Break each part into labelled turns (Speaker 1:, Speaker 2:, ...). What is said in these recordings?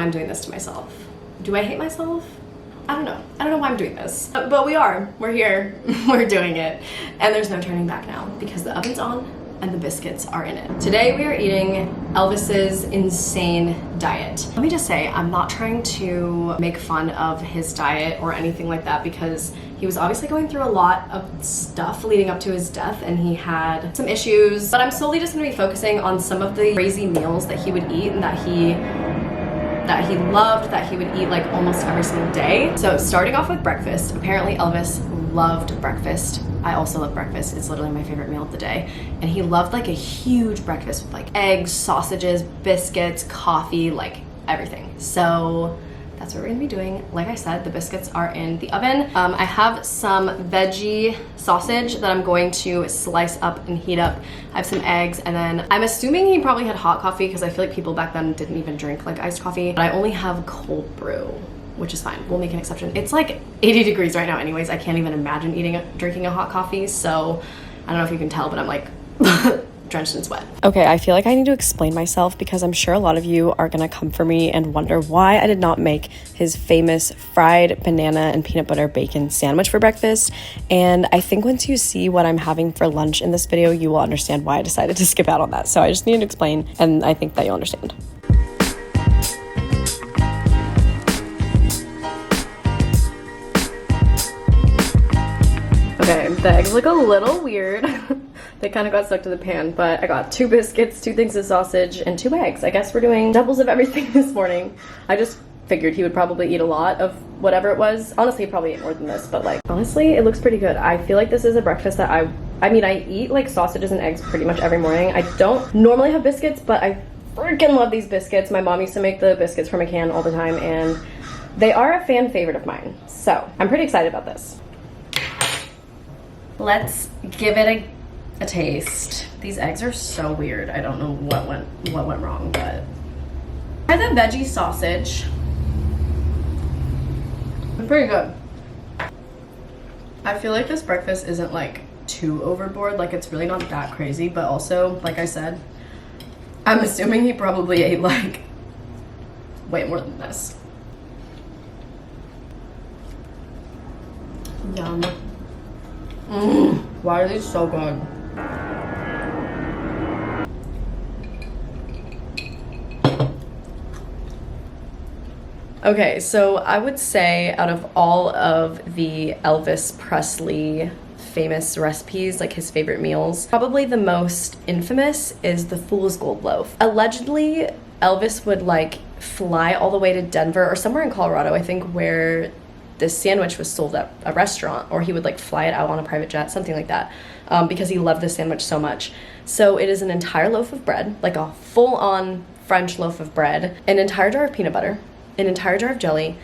Speaker 1: I'm doing this to myself. Do I hate myself? I don't know. I don't know why I'm doing this. But we are. We're here. We're doing it. And there's no turning back now because the oven's on and the biscuits are in it. Today we are eating Elvis's insane diet. Let me just say, I'm not trying to make fun of his diet or anything like that because he was obviously going through a lot of stuff leading up to his death and he had some issues. But I'm solely just gonna be focusing on some of the crazy meals that he would eat and that he loved, that he would eat like almost every single day. So starting off with breakfast, apparently Elvis loved breakfast. I also love breakfast. It's literally my favorite meal of the day. And he loved like a huge breakfast with like eggs, sausages, biscuits, coffee, like everything. So that's what we're gonna be doing. Like I said, the biscuits are in the oven. I have some veggie sausage that I'm going to slice up and heat up. I have some eggs, and then I'm assuming he probably had hot coffee because I feel like people back then didn't even drink like iced coffee. But I only have cold brew, which is fine. We'll make an exception. It's like 80 degrees right now anyways. I can't even imagine drinking a hot coffee. So I don't know if you can tell, but I'm like drenched in sweat. Okay, I feel like I need to explain myself because I'm sure a lot of you are gonna come for me and wonder why I did not make his famous fried banana and peanut butter bacon sandwich for breakfast. And I think once you see what I'm having for lunch in this video, you will understand why I decided to skip out on that. So I just need to explain, and I think that you'll understand. Okay, the eggs look a little weird. They kind of got stuck to the pan, but I got 2 biscuits, 2 things of sausage, and 2 eggs. I guess we're doing doubles of everything this morning. I just figured he would probably eat a lot of whatever it was. Honestly, he probably ate more than this, but like, honestly, it looks pretty good. I feel like this is a breakfast that I mean, I eat like sausages and eggs pretty much every morning. I don't normally have biscuits, but I freaking love these biscuits. My mom used to make the biscuits from a can all the time, and they are a fan favorite of mine. So I'm pretty excited about this. Let's give it a taste. These eggs are so weird. I don't know what went wrong, but try the veggie sausage. It's pretty good. I feel like this breakfast isn't like too overboard. Like it's really not that crazy, but also, like I said, I'm assuming he probably ate like way more than this. Yum. Why are these so good? Okay, so I would say out of all of the Elvis Presley famous recipes, like his favorite meals, probably the most infamous is the Fool's Gold Loaf. Allegedly, Elvis would like fly all the way to Denver or somewhere in Colorado, I think, where this sandwich was sold at a restaurant, or he would like fly it out on a private jet, something like that, because he loved this sandwich so much. So it is an entire loaf of bread, like a full-on French loaf of bread, an entire jar of peanut butter, an entire jar of jelly,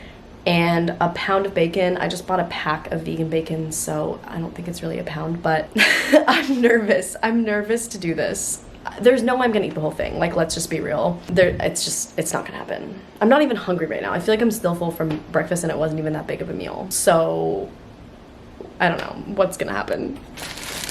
Speaker 1: and a pound of bacon. I just bought a pack of vegan bacon, so I don't think it's really a pound, but I'm nervous. I'm nervous to do this. There's no way I'm gonna eat the whole thing. Like, let's just be real. It's not gonna happen. I'm not even hungry right now. I feel like I'm still full from breakfast and it wasn't even that big of a meal. So, I don't know what's gonna happen.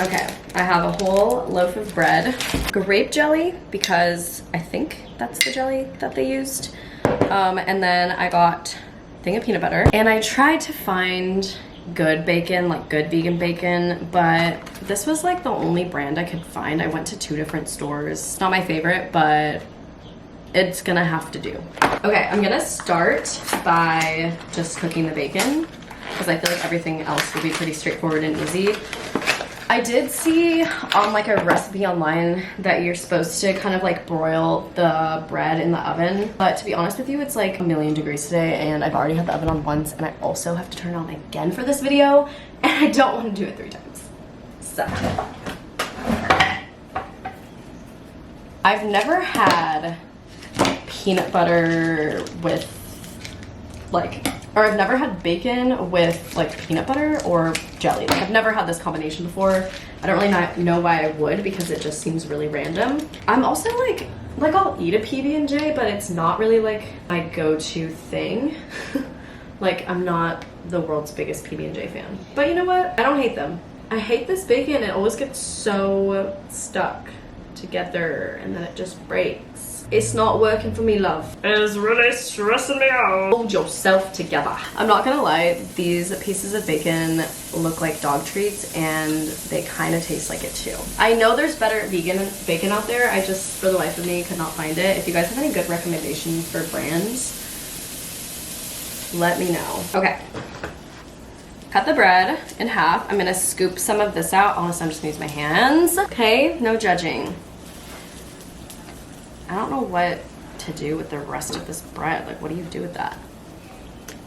Speaker 1: Okay, I have a whole loaf of bread. Grape jelly, because I think that's the jelly that they used. And then I got a thing of peanut butter. And I tried to find good bacon, like good vegan bacon, but this was like the only brand I could find. I went to 2 different stores. It's not my favorite, but it's gonna have to do. Okay, I'm gonna start by just cooking the bacon because I feel like everything else will be pretty straightforward and easy. I did see on like a recipe online that you're supposed to kind of like broil the bread in the oven, but to be honest with you, it's like a million degrees today and I've already had the oven on once and I also have to turn it on again for this video and I don't want to do it 3 times. So I've never had peanut butter with like, or I've never had bacon with like peanut butter or jelly. Like I've never had this combination before. I don't really know why I would because it just seems really random. I'm also like I'll eat a PB&J, but it's not really like my go-to thing. Like I'm not the world's biggest PB&J fan. But you know what? I don't hate them. I hate this bacon. It always gets so stuck together and then it just breaks. It's not working for me, love. It is really stressing me out. Hold yourself together. I'm not gonna lie, these pieces of bacon look like dog treats and they kind of taste like it too. I know there's better vegan bacon out there. I just, for the life of me, could not find it. If you guys have any good recommendations for brands, let me know. Okay. Cut the bread in half. I'm gonna scoop some of this out. Honestly, I'm just gonna use my hands. Okay, no judging. I don't know what to do with the rest of this bread. Like, what do you do with that?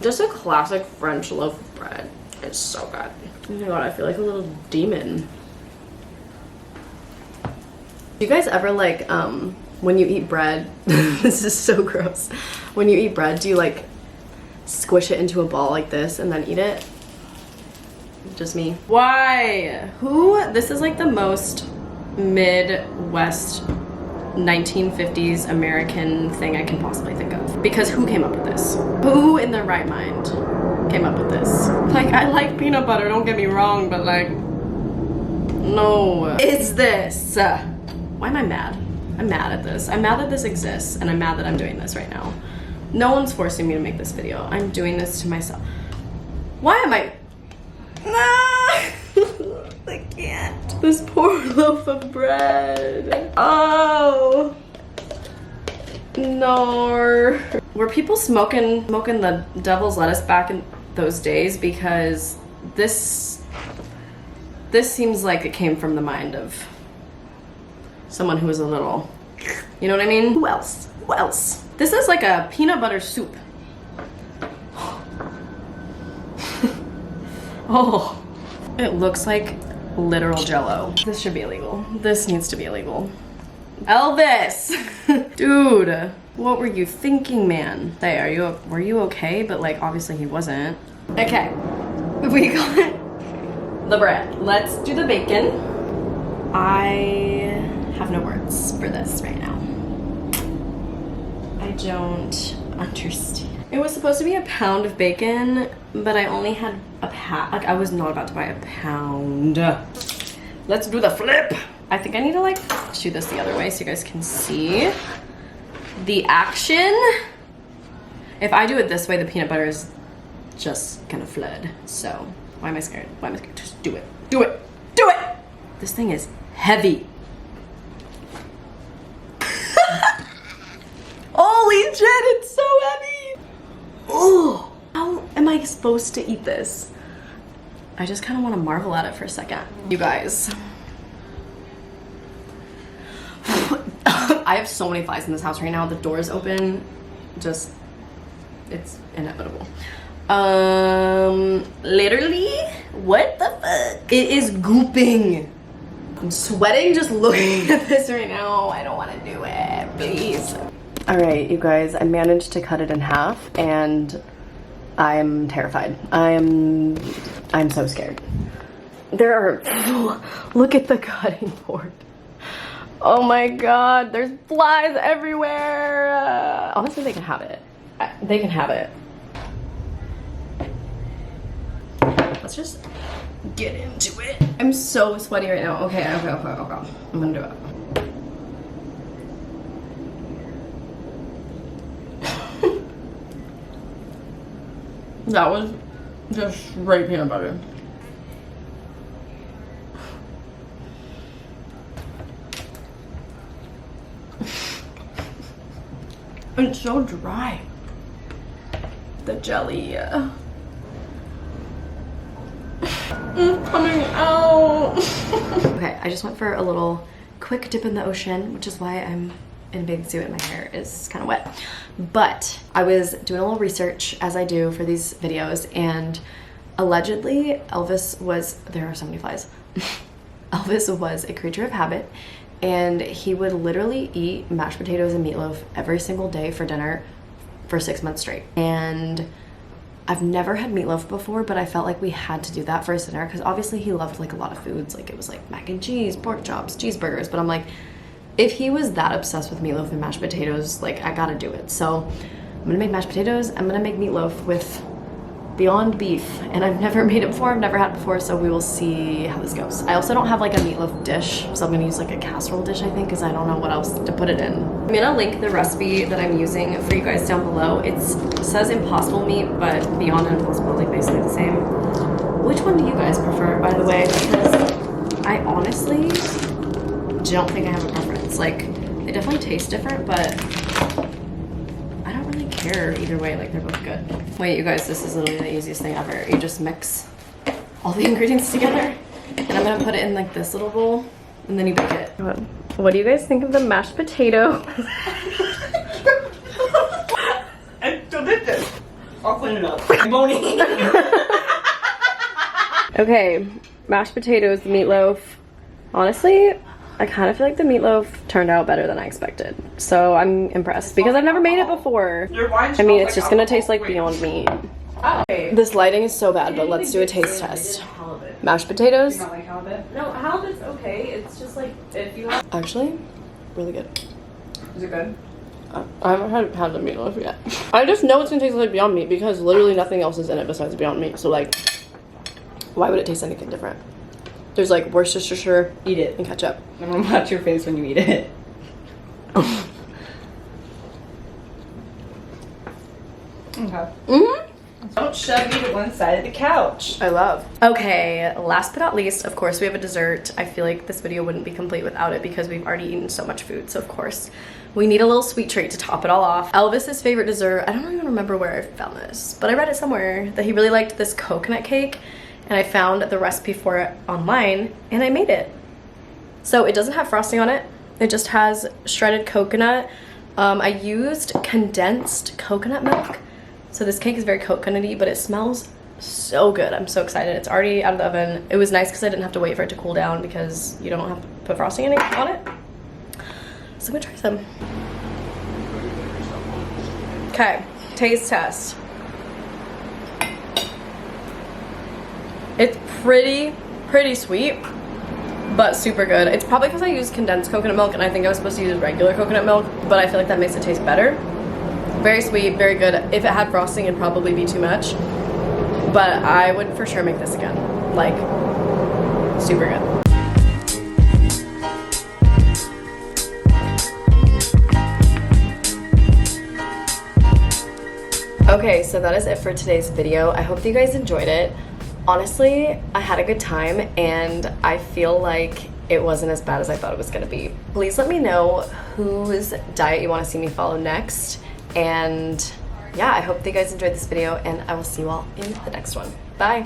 Speaker 1: Just a classic French loaf of bread. It's so good. Oh my god, I feel like a little demon. Do you guys ever like, when you eat bread, this is so gross. When you eat bread, do you like squish it into a ball like this and then eat it? Just me. Why? Who? This is like the most Midwest 1950s American thing I can possibly think of. Because who came up with this? Who in their right mind came up with this? Like, I like peanut butter, don't get me wrong, but like, no. Is this? Why am I mad? I'm mad at this. I'm mad that this exists, and I'm mad that I'm doing this right now. No one's forcing me to make this video. I'm doing this to myself. Why am I? I can't. This poor loaf of bread. Oh no. Were people smoking the devil's lettuce back in those days? Because this seems like it came from the mind of someone who was a little, you know what I mean? Who else? Who else? This is like a peanut butter soup. Oh, it looks like literal Jell-O. This should be illegal. This needs to be illegal. Elvis! Dude, what were you thinking, man? Hey, were you okay? But like, obviously he wasn't. Okay, we got the bread. Let's do the bacon. I have no words for this right now. I don't understand. It was supposed to be a pound of bacon, but I only had a pound. Like, I was not about to buy a pound. Let's do the flip. I think I need to like shoot this the other way so you guys can see the action. If I do it this way, the peanut butter is just gonna flood. So why am I scared? Why am I scared? Just do it. Do it. Do it. This thing is heavy. Holy shit, it's so heavy. Oh, how am I supposed to eat this? I just kind of want to marvel at it for a second. You guys. I have so many flies in this house right now. The door's open. Just, it's inevitable. Literally, what the fuck? It is gooping. I'm sweating just looking at this right now. I don't want to do it, please. All right, you guys, I managed to cut it in half and I'm terrified. I'm so scared. There are, look at the cutting board. Oh my God, there's flies everywhere. Honestly, they can have it. They can have it. Let's just get into it. I'm so sweaty right now. Okay. I'm gonna do it. That was just straight peanut butter. It's so dry. The jelly. It's coming out. Okay, I just went for a little quick dip in the ocean, which is why I'm in a bathing suit and my hair is kind of wet. But I was doing a little research, as I do for these videos, and allegedly Elvis was, there are so many flies. Elvis was a creature of habit, and he would literally eat mashed potatoes and meatloaf every single day for dinner for 6 months straight. And I've never had meatloaf before, but I felt like we had to do that for his dinner because obviously he loved like a lot of foods. Like it was like mac and cheese, pork chops, cheeseburgers, but I'm like, if he was that obsessed with meatloaf and mashed potatoes, like I gotta do it. So I'm gonna make mashed potatoes, I'm gonna make meatloaf with Beyond beef, and I've never made it before, I've never had it before, so we will see how this goes. I also don't have like a meatloaf dish, so I'm gonna use like a casserole dish, I think, because I don't know what else to put it in. I'm gonna link the recipe that I'm using for you guys down below. It says Impossible Meat, but Beyond and Impossible are like basically the same. Which one do you guys prefer, by the way? Because I honestly don't think I have a preference. Like, they definitely taste different, but I don't really care either way. Like, they're both good. Wait, you guys, this is literally the easiest thing ever. You just mix all the ingredients together, and I'm gonna put it in like this little bowl, and then you bake it. What do you guys think of the mashed potato?
Speaker 2: It's delicious. I'll clean it up. Moaning.
Speaker 1: Okay, mashed potatoes, meatloaf. Honestly, I kind of feel like the meatloaf turned out better than I expected. So I'm impressed because I've never made it before. I mean, it's just gonna taste like Beyond Meat. This lighting is so bad, but let's do a taste test. Mashed potatoes.
Speaker 2: You not like halibut?
Speaker 1: No, halibut's okay. It's just like if you have... Actually, really good.
Speaker 2: Is it good?
Speaker 1: I haven't had the meatloaf yet. I just know it's gonna taste like Beyond Meat because literally nothing else is in it besides Beyond Meat. So like, why would it taste anything different? There's like Worcestershire.
Speaker 2: Eat it.
Speaker 1: And ketchup.
Speaker 2: I'm gonna watch your face when you eat it. Okay. Don't shove me to one side of the couch.
Speaker 1: I love. Okay, last but not least, of course, we have a dessert. I feel like this video wouldn't be complete without it because we've already eaten so much food. So of course, we need a little sweet treat to top it all off. Elvis's favorite dessert, I don't even remember where I found this, but I read it somewhere that he really liked this coconut cake, and I found the recipe for it online and I made it. So it doesn't have frosting on it. It just has shredded coconut. I used condensed coconut milk. So this cake is very coconutty, but it smells so good. I'm so excited. It's already out of the oven. It was nice because I didn't have to wait for it to cool down because you don't have to put frosting on it. So I'm gonna try some. Okay, taste test. It's pretty sweet, but super good. It's probably because I used condensed coconut milk and I think I was supposed to use regular coconut milk, but I feel like that makes it taste better. Very sweet, very good. If it had frosting, it'd probably be too much, but I would for sure make this again. Like, super good. Okay, so that is it for today's video. I hope that you guys enjoyed it. Honestly, I had a good time and I feel like it wasn't as bad as I thought it was gonna be. Please let me know whose diet you want to see me follow next. And yeah, I hope that you guys enjoyed this video and I will see you all in the next one. Bye.